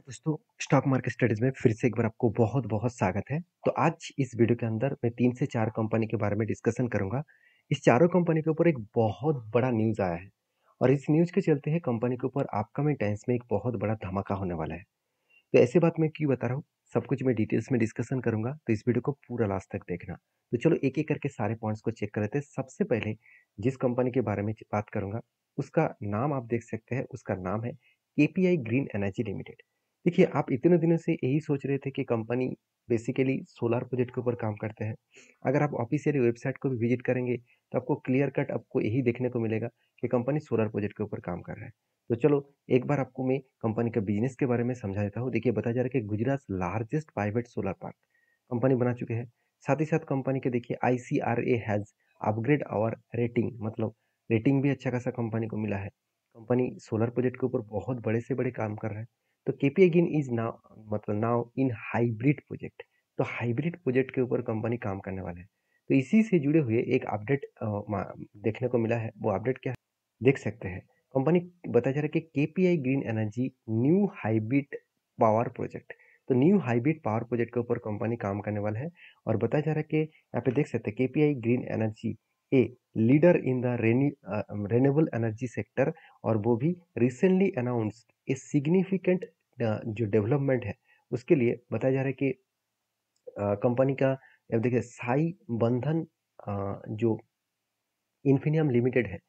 दोस्तों, stock market studies में फिर से एक बार आपको बहुत-बहुत स्वागत है। तो आज इस वीडियो के अंदर मैं 3 से 4 कंपनी के बारे में डिस्कशन करूँगा। इस चारों कंपनी के ऊपर एक बहुत बड़ा न्यूज़ आया है और इस न्यूज़ के चलते है कंपनी के ऊपर अपकमिंग टाइम्स में एक बहुत बड़ा धमाका होने वाला है। तो ऐसी बात मैं क्यों बता रहा हूँ, सब कुछ मैं डिटेल्स में डिस्कशन करूँगा, तो इस वीडियो को पूरा लास्ट तक देखना। तो चलो एक-एक करके सारे पॉइंट्स को चेक कर लेते हैं। सबसे पहले जिस कंपनी के बारे में बात करूँगा, उसका नाम आप देख सकते हैं, उसका नाम है केपीआई ग्रीन एनर्जी लिमिटेड। देखिए, आप इतने दिनों से यही सोच रहे थे कि कंपनी बेसिकली सोलर प्रोजेक्ट के ऊपर काम करते हैं। अगर आप ऑफिशियली वेबसाइट को भी विजिट करेंगे, तो आपको क्लियर कट आपको यही देखने को मिलेगा कि कंपनी सोलर प्रोजेक्ट के ऊपर काम कर रहा है। तो चलो एक बार आपको मैं कंपनी के बिजनेस के बारे में समझा देता हूँ। देखिए, बताया जा रहा है कि Gujarat largest private solar park company बना चुके हैं। साथ ही साथ कंपनी के देखिए ICRA has upgrade our rating, मतलब रेटिंग भी अच्छा खासा कंपनी को मिला है। कंपनी सोलर प्रोजेक्ट के ऊपर बहुत बड़े से बड़े काम कर रहा है। तो केपीआई गिन इज नाउ मतलब नाउ इन हाइब्रिड प्रोजेक्ट। तो हाइब्रिड प्रोजेक्ट के ऊपर कंपनी काम करने वाला है। तो इसी से जुड़े हुए एक अपडेट देखने को मिला है। वो अपडेट क्या है, देख सकते हैं। कंपनी बताया जा रहा है कि KPI green energy new hybrid power project. तो न्यू हाइब्रिड पावर प्रोजेक्ट के ऊपर कंपनी काम करने वाला है और बताया जा रहा है कि यहाँ पे देख सकते हैं KPI green energy a leader in the renewable energy sector, और वो भी रिसेंटली अनाउंस्ड ए सिग्निफिकेंट जो डेवलपमेंट है उसके लिए बताया जा रहा है कि कंपनी का अब देखिए साई बंधन जो इन्फिनियम लिमिटेड है,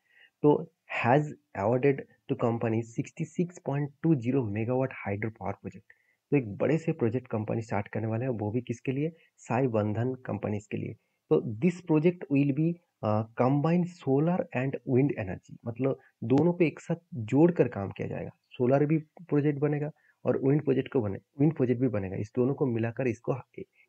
तो has awarded to company 66.20 megawatt hydro power project. तो एक बड़े से प्रोजेक्ट कंपनी स्टार्ट करने वाले हैं, वो भी किसके लिए, साई बंधन कंपनीज के लिए। तो this project will be combine solar and wind energy, मतलब दोनों पे एक साथ जोड़कर काम किया जाएगा। सोलर भी प्रोजेक्ट बनेगा और विंड प्रोजेक्ट भी बनेगा। इस दोनों को मिलाकर इसको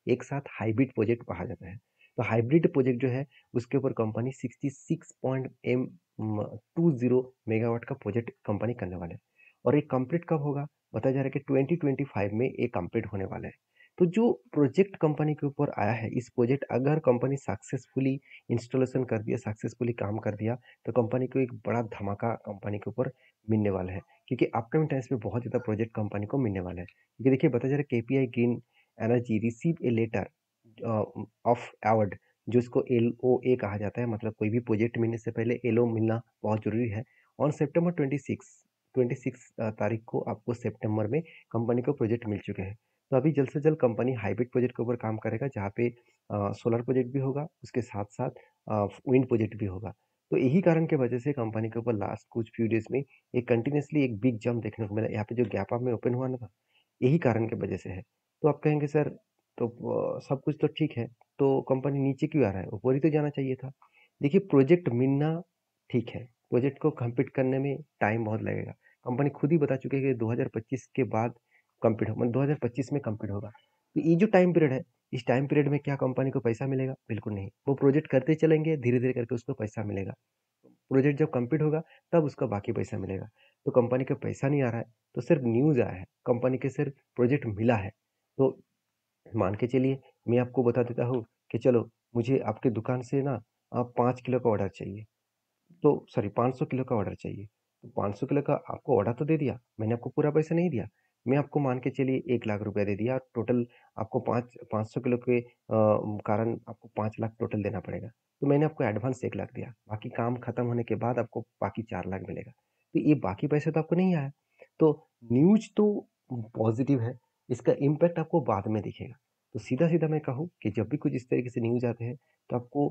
एक साथ हाइब्रिड प्रोजेक्ट कहा जाता है। तो हाइब्रिड प्रोजेक्ट जो है उसके ऊपर कंपनी 66.20 मेगावाट का प्रोजेक्ट कंपनी करने वाला है। और ये कंप्लीट कब होगा, बताया जा रहा है कि 2025 में ये कंप्लीट होने वाला है। तो जो प्रोजेक्ट कंपनी के ऊपर आया है, इस प्रोजेक्ट अगर कंपनी सक्सेसफुली इंस्टॉलेशन कर दिया, सक्सेसफुली काम कर दिया, तो कंपनी को एक बड़ा धमाका कंपनी के ऊपर मिलने वाला है। क्योंकि अपकमिंग टाइम्स में बहुत ज़्यादा प्रोजेक्ट कंपनी को मिलने वाला है। क्योंकि देखिए, बताया जा रहा है KPI green energy receive a letter of award, जो इसको एलओए कहा जाता है, मतलब कोई भी प्रोजेक्ट मिलने से पहले एलओ मिलना बहुत जरूरी है। ऑन सितंबर 26 तारीख को आपको सितंबर में कंपनी को प्रोजेक्ट मिल चुके हैं। तो अभी जल्द से जल्द कंपनी हाइब्रिड प्रोजेक्ट के ऊपर काम करेगा, जहाँ पे सोलर प्रोजेक्ट भी होगा, उसके साथ साथ विंड प्रोजेक्ट भी होगा। तो यही कारण की वजह से कंपनी के ऊपर लास्ट कुछ फ्यू डेज में एक कंटिन्यूसली एक बिग जंप देखने को मिला। यहाँ पे जो गैप अप में ओपन हुआ ना, यही कारण की वजह से है। तो आप कहेंगे सर, तो सब कुछ तो ठीक है, तो कंपनी नीचे क्यों आ रहा है, ऊपर ही तो जाना चाहिए था। देखिए, प्रोजेक्ट मिलना ठीक है, प्रोजेक्ट को कंप्लीट करने में टाइम बहुत लगेगा। कंपनी खुद ही बता चुकी है कि 2025 के बाद कंप्लीट हो, मतलब 2025 में कंप्लीट होगा। तो ये जो टाइम पीरियड है, इस टाइम पीरियड में क्या कंपनी को पैसा मिलेगा? बिल्कुल नहीं। वो प्रोजेक्ट करते चलेंगे, धीरे धीरे करके उसको पैसा मिलेगा। प्रोजेक्ट जब कंप्लीट होगा तब उसका बाकी पैसा मिलेगा। तो कंपनी का पैसा नहीं आ रहा है, तो सिर्फ न्यूज आया है, कंपनी के सिर्फ प्रोजेक्ट मिला है। तो मान के चलिए, मैं आपको बता देता हूँ कि चलो मुझे आपके दुकान से ना 5 किलो का ऑर्डर चाहिए, तो सॉरी 500 किलो का ऑर्डर चाहिए। तो 500 किलो का आपको ऑर्डर तो दे दिया, मैंने आपको पूरा पैसा नहीं दिया। मैं आपको मान के चलिए 1 लाख रुपया दे दिया, टोटल आपको 500 किलो के कारण आपको 5 लाख टोटल देना पड़ेगा। तो मैंने आपको एडवांस 1 लाख दिया, बाकी काम खत्म होने के बाद आपको बाकी 4 लाख मिलेगा। तो ये बाकी पैसे तो आपको नहीं आया। तो न्यूज तो पॉजिटिव है, इसका इम्पैक्ट आपको बाद में दिखेगा। तो सीधा सीधा मैं कहूँ कि जब भी कुछ इस तरीके से न्यूज आते हैं, तो आपको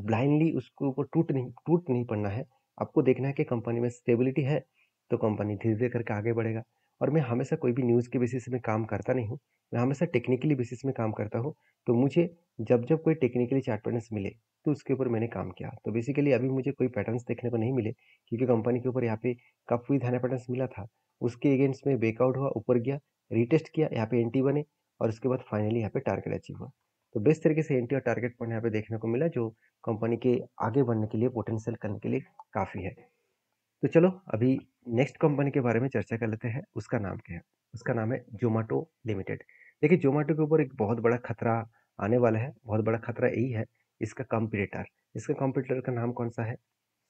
ब्लाइंडली उसके ऊपर टूट नहीं पड़ना है। आपको देखना है कि कंपनी में स्टेबिलिटी है, तो कंपनी धीरे-धीरे करके आगे बढ़ेगा। और मैं हमेशा कोई भी न्यूज़ के बेसिस में काम करता नहीं हूँ, मैं हमेशा टेक्निकली बेसिस में काम करता हूँ। तो मुझे जब-जब कोई टेक्निकली चार्ट पैटर्न्स मिले, तो उसके ऊपर मैंने काम किया। तो बेसिकली अभी मुझे कोई पैटर्न्स देखने को नहीं मिले, क्योंकि कंपनी के ऊपर यहाँ पे काफ़ी धाना पैटर्न्स मिला था। उसके अगेंस्ट में ब्रेकआउट हुआ, ऊपर गया, रीटेस्ट किया, यहाँ पे एंट्री बने और उसके बाद फाइनली यहाँ पे टारगेट अचीव हुआ। तो बेस्ट तरीके से एंट्री और टारगेट पॉइंट यहाँ पे देखने को मिला, जो कंपनी के आगे बढ़ने के लिए, पोटेंशियल करने के लिए काफ़ी है। तो चलो अभी नेक्स्ट कंपनी के बारे में चर्चा कर लेते हैं। उसका नाम क्या है? उसका नाम है ज़ोमैटो लिमिटेड। देखिए, ज़ोमैटो के ऊपर एक बहुत बड़ा खतरा आने वाला है। बहुत बड़ा खतरा यही है, इसका कॉम्पिटिटर। इसका कॉम्पिटिटर का नाम कौन-सा है?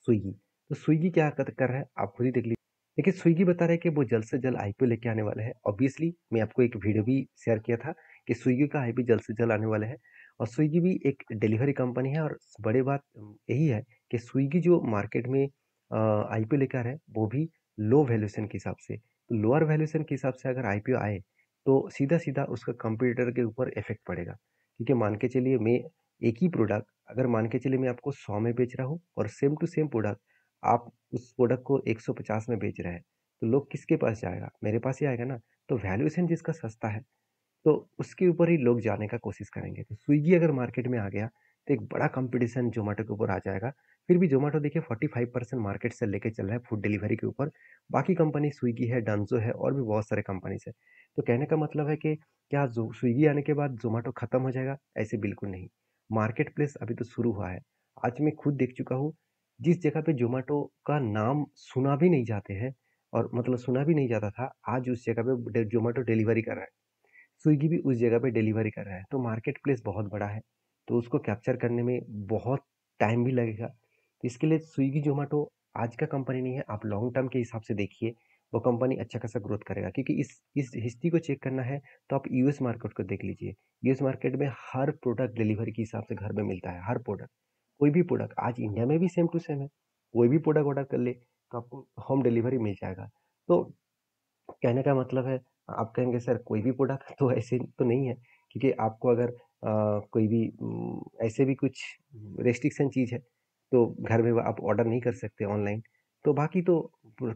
स्विगी। तो स्विगी क्या कर रहा है, आप खुद ही देख लीजिए। देखिए स्विगी बता रहा है कि वो जल्द से जल्द आईपीओ लेके आने वाले हैं। ऑब्वियसली मैं आपको एक वीडियो भी शेयर किया था कि स्विगी का आईपीओ जल्द से जल्द आने वाले हैं और स्विगी भी एक डिलीवरी कंपनी है और बड़ी बात यही है कि स्विगी जो मार्केट में आईपीओ लेकर आ रहा है वो भी लो वैल्यूएशन के हिसाब से। तो लोअर वैल्यूएशन के हिसाब से अगर आईपीओ आए तो सीधा-सीधा उसका कंपटीटर के ऊपर इफेक्ट पड़ेगा। क्योंकि मान के चलिए मैं एक ही प्रोडक्ट अगर मान के चलिए मैं आपको 100 में बेच रहा हूँ और सेम टू सेम प्रोडक्ट आप उस प्रोडक्ट को 150 में बेच रहे हैं, तो लोग किसके पास जाएगा? मेरे पास ही आएगा ना। तो वैल्यूएशन जिसका सस्ता है, तो उसके ऊपर ही लोग जाने का कोशिश करेंगे। तो स्विगी अगर मार्केट में आ गया, तो एक बड़ा कॉम्पिटिशन ज़ोमैटो के ऊपर आ जाएगा। फिर भी ज़ोमैटो देखिए 45% मार्केट से लेके चल रहा है फूड डिलीवरी के ऊपर। बाकी कंपनी स्विगी है, डंज़ो है और भी बहुत सारे कंपनीज़ है। तो कहने का मतलब है कि क्या ज़ो स्विगी आने के बाद ज़ोमैटो खत्म हो जाएगा? ऐसे बिल्कुल नहीं। मार्केट प्लेस अभी तो शुरू हुआ है। आज मैं खुद देख चुका हूँ, जिस जगह पे ज़ोमैटो का नाम सुना भी नहीं जाते हैं और मतलब सुना भी नहीं जाता था, आज उस जगह पे ज़ोमैटो डिलीवरी कर रहा है। स्विगी भी उस जगह पे डिलीवरी कर रहा है। तो मार्केट प्लेस बहुत बड़ा है, तो उसको कैप्चर करने में बहुत टाइम भी लगेगा। तो इसके लिए स्विगी ज़ोमैटो आज का कंपनी नहीं है, आप लॉन्ग टर्म के हिसाब से देखिए, वो कंपनी अच्छा खासा ग्रोथ करेगा। क्योंकि इस हिस्ट्री को चेक करना है, तो आप यूएस मार्केट को देख लीजिए। यूएस मार्केट में हर प्रोडक्ट डिलीवरी के हिसाब से घर में मिलता है, हर प्रोडक्ट। कोई भी प्रोडक्ट आज इंडिया में भी सेम टू सेम है। कोई भी प्रोडक्ट ऑर्डर कर ले, तो आपको होम डिलीवरी मिल जाएगा। तो कहने का मतलब है आप कहेंगे सर कोई भी प्रोडक्ट तो ऐसे तो नहीं है क्योंकि आपको अगर कोई भी ऐसे भी कुछ रेस्ट्रिक्शन चीज़ है तो घर में आप ऑर्डर नहीं कर सकते ऑनलाइन। तो बाकी तो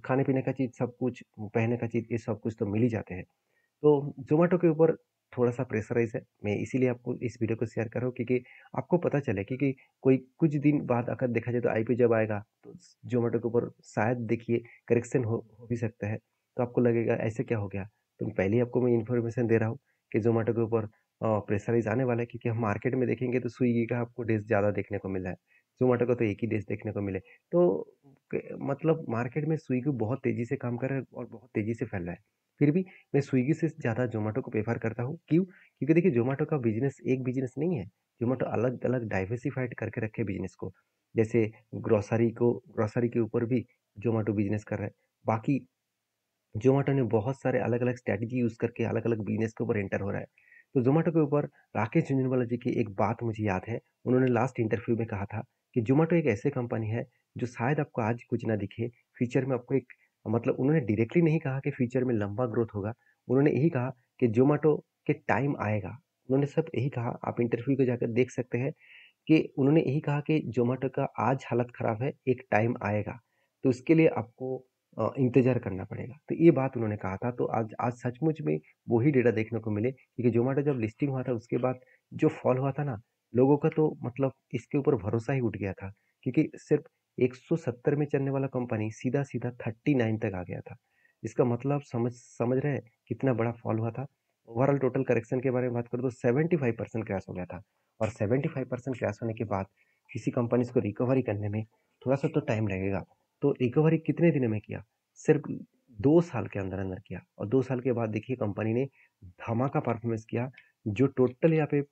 खाने पीने का चीज़ सब कुछ पहनने का चीज़ ये सब कुछ तो मिल ही जाते हैं। तो ज़ोमैटो के ऊपर थोड़ा-सा प्रेशराइज़ है। मैं इसीलिए आपको इस वीडियो को शेयर कर रहा हूँ क्योंकि आपको पता चले क्योंकि कोई कुछ दिन बाद अगर देखा जाए तो आईपीओ जब आएगा तो ज़ोमैटो के ऊपर शायद देखिए करेक्शन हो भी सकता है। तो आपको लगेगा ऐसे क्या हो गया? तो पहले ही आपको मैं इन्फॉर्मेशन दे रहा हूँ कि ज़ोमैटो के ऊपर प्रेशराइज़ आने वाला है क्योंकि हम मार्केट में देखेंगे तो स्विगी का आपको डेज़ ज़्यादा देखने को मिला है। ज़ोमैटो का तो एक ही डेज़ देखने को मिले। तो क मतलब मार्केट में स्विगी बहुत तेज़ी से काम कर रहा है और बहुत तेज़ी से फैल रहा है। फिर भी मैं स्विगी से ज़्यादा ज़ोमैटो को प्रेफ़र करता हूँ। क्यों? क्योंकि देखिए ज़ोमैटो का बिज़नेस एक बिज़नेस नहीं है। ज़ोमैटो अलग-अलग डाइवर्सिफ़ाइड करके रखे है बिज़नेस को। जैसे ग्रोसरी के ऊपर भी ज़ोमैटो बिज़नेस कर रहा है। बाकी ज़ोमैटो ने बहुत सारे अलग-अलग स्ट्रैटेजी यूज़ करके अलग-अलग बिज़नेस के ऊपर एंटर हो रहा है। तो ज़ोमैटो के ऊपर राकेश झुनझुनवाला जी की एक बात मुझे याद है, उन्होंने लास्ट इंटरव्यू में कहा था कि ज़ोमैटो एक ऐसी कंपनी है, जो शायद आपको आज कुछ ना दिखे, फ्यूचर में आपको एक मतलब उन्होंने डायरेक्टली नहीं कहा कि फ्यूचर में लंबा ग्रोथ होगा। उन्होंने यही कहा कि ज़ोमैटो के टाइम आएगा। उन्होंने सिर्फ यही कहा, आप इंटरव्यू को जाकर देख सकते हैं कि उन्होंने यही कहा कि ज़ोमैटो का आज हालत ख़राब है, एक टाइम आएगा, तो उसके लिए आपको इंतज़ार करना पड़ेगा। तो ये बात उन्होंने कहा था, तो आज आज सचमुच में वही डेटा देखने को मिले क्योंकि ज़ोमैटो जब लिस्टिंग हुआ था, उसके बाद जो फॉल हुआ था ना, लोगों का तो मतलब इसके ऊपर भरोसा ही उठ गया था क्योंकि सिर्फ़ 170 में चलने वाला कंपनी सीधा-सीधा 39 तक आ गया था। इसका मतलब समझ समझ रहे हैं कितना बड़ा फॉल हुआ था? ओवरऑल टोटल करेक्शन के बारे में बात करूँ तो 75% क्रैश हो गया था। और 75% क्रैश होने के बाद किसी कंपनीज़ को रिकवरी करने में थोड़ा-सा तो टाइम लगेगा। तो रिकवरी कितने दिनों में किया? सिर्फ़ 2 साल के अंदर-अंदर किया और 2 साल के बाद देखिए कंपनी ने धमाका परफ़ॉर्मेंस किया, जो टोटल यहाँ पे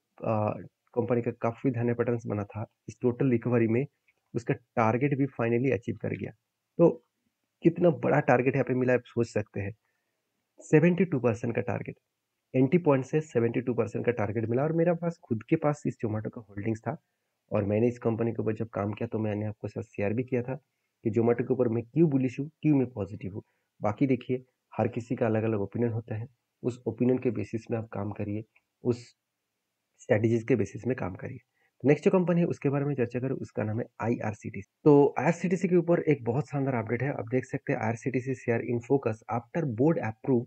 कंपनी का काफ़ी धन्य पैटर्न्स बना था, इस टोटल रिकवरी में उसका टारगेट भी फाइनली अचीव कर गया। तो कितना बड़ा टारगेट यहाँ पे मिला आप सोच सकते हैं। 72% का टारगेट। एंट्री पॉइंट से 72% का टारगेट मिला और मेरा पास खुद के पास इस ज़ोमैटो का होल्डिंग्स था और मैंने इस कंपनी के ऊपर जब काम किया तो मैंने आपके साथ शेयर भी किया था कि ज़ोमैटो के ऊपर मैं क्यों बुलिश हूँ, क्यों मैं पॉजिटिव हूँ। बाकी देखिए हर किसी का अलग-अलग ओपिनियन होता है, उस ओपिनियन के बेसिस में आप काम करिए, उस स्ट्रैटेजीज़ के बेसिस में काम करिए। तो नेक्स्ट जो कंपनी है उसके बारे में चर्चा करें उसका नाम है आईआरसीटीसी। तो आईआरसीटीसी के ऊपर एक बहुत शानदार अपडेट है, आप देख सकते हैं IRCTC share in focus after board approve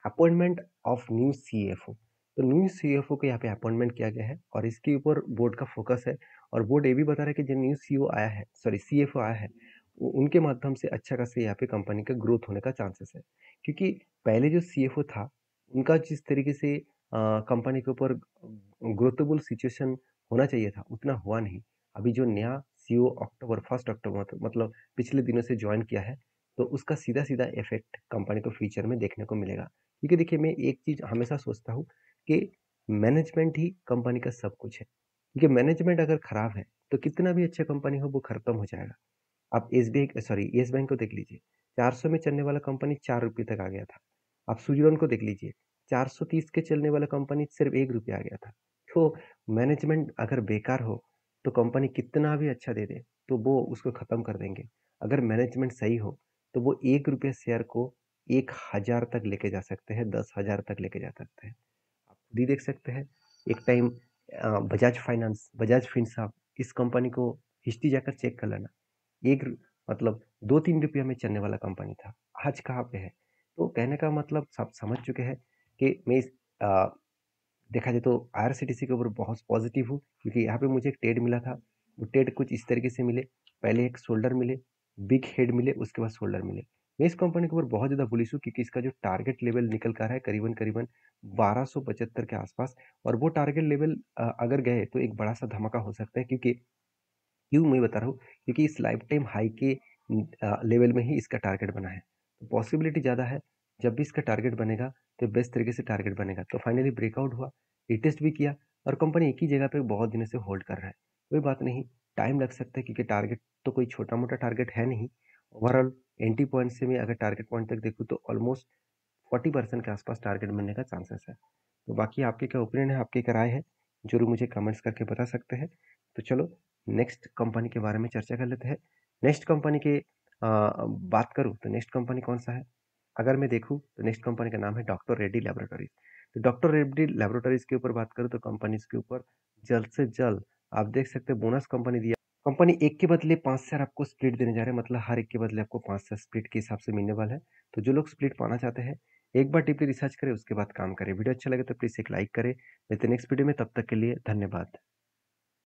appointment of new CFO. तो न्यू सीएफओ को यहाँ पे अपॉइंटमेंट किया गया है और इसके ऊपर बोर्ड का फोकस है और बोर्ड ये भी बता रहा है कि जो न्यू सीईओ आया है सॉरी सीएफओ आया है उनके माध्यम से अच्छा खासा यहाँ पे कंपनी का ग्रोथ होने का चांसेस है क्योंकि पहले जो सीएफओ था उनका जिस तरीके से कंपनी के ऊपर ग्रोथेबल सिचुएशन होना चाहिए था उतना हुआ नहीं। अभी जो नया सीईओ अक्टूबर 1 अक्टूबर मतलब पिछले दिनों से ज्वाइन किया है तो उसका सीधा-सीधा इफ़ेक्ट कंपनी को फ्यूचर में देखने को मिलेगा। क्योंकि देखिए मैं एक चीज़ हमेशा सोचता हूँ कि मैनेजमेंट ही कंपनी का सब कुछ है। क्योंकि मैनेजमेंट अगर खराब है, तो कितना भी अच्छा कंपनी हो वो खत्म हो जाएगा। आप एसबीआई सॉरी येस बैंक को देख लीजिए। 400 में चलने वाला कंपनी ₹4 तक आ गया था। आप सुज़लॉन को देख लीजिए, 430 के चलने वाला कंपनी सिर्फ़ ₹1 आ गया था। तो मैनेजमेंट अगर बेकार हो, तो कंपनी कितना भी अच्छा दे दे, तो वो उसको ख़त्म कर देंगे। अगर मैनेजमेंट सही हो, तो वो ₹1 शेयर को 1000 तक लेके जा सकते हैं, 10,000 तक लेके जा सकते हैं। आप खुद ही देख सकते हैं, एक time Bajaj finance, Bajaj Finserv, इस कंपनी को हिस्ट्री जाकर चेक कर लेना। एक मतलब 2-3 रुपया में चलने वाला कंपनी था, आज कहाँ पे है? तो कहने का मतलब सब समझ चुके हैं कि मैं अ, देखा जाए तो आईआरसीटीसी के ऊपर बहुत पॉजिटिव हूँ, क्योंकि यहाँ पे मुझे एक टेड मिला था। वो टेड कुछ इस तरीके से मिले, पहले एक शोल्डर मिले, बिग हेड मिले, उसके बाद शोल्डर मिले। मैं इस कंपनी के ऊपर बहुत ज़्यादा बुलिश हूँ, क्योंकि इसका जो टारगेट लेवल निकल कर है करीबन-करीबन 1275 के आसपास, और वो टारगेट लेवल अगर गए तो एक बड़ा-सा धमाका हो सकता है, क्योंकि क्यों मैं बता रहा हूँ, क्योंकि इस लाइफ टाइम हाई के लेवल में ही इसका टारगेट बना है, तो पॉसिबिलिटी ज़्यादा है जब भी इसका टारगेट बनेगा तो बेस्ट तरीके से टारगेट बनेगा। तो फाइनली ब्रेकआउट हुआ, रीटेस्ट भी किया, और कंपनी एक ही जगह पे बहुत दिनों से होल्ड कर रहा है। कोई बात नहीं, टाइम लग सकता है, क्योंकि टारगेट तो कोई छोटा मोटा टारगेट है नहीं। ओवरऑल एंट्री पॉइंट से मैं अगर टारगेट पॉइंट तक देखूँ तो ऑलमोस्ट 40% के आसपास टारगेट बनने का चांसेस है। तो बाकी आपके क्या ओपिनियन है, आपकी क्या राय है, जरूर मुझे कमेंट्स करके बता सकते हैं। तो चलो नेक्स्ट कंपनी के बारे में चर्चा कर लेते हैं। नेक्स्ट कंपनी के बात करूँ तो नेक्स्ट कंपनी कौन सा है, अगर मैं देखूँ तो नेक्स्ट कंपनी का नाम है डॉक्टर रेड्डी लेबोरेटरीज। तो डॉक्टर रेड्डी लेबोरेटरीज के ऊपर बात करूँ तो कंपनीज के ऊपर जल्द से जल्द आप देख सकते हैं बोनस कंपनी दिया। कंपनी एक के बदले 5 शेयर आपको स्प्लिट देने जा रहे हैं, मतलब हर एक के बदले आपको 5 शेयर स्प्लिट के हिसाब से मिलने वाला है। तो जो लोग स्प्लिट पाना चाहते हैं, एक बार डीपली रिसर्च करें, उसके बाद काम करें। वीडियो अच्छा लगे तो प्लीज़ एक लाइक करें। मिलते हैं नेक्स्ट वीडियो में, तब तक के लिए धन्यवाद।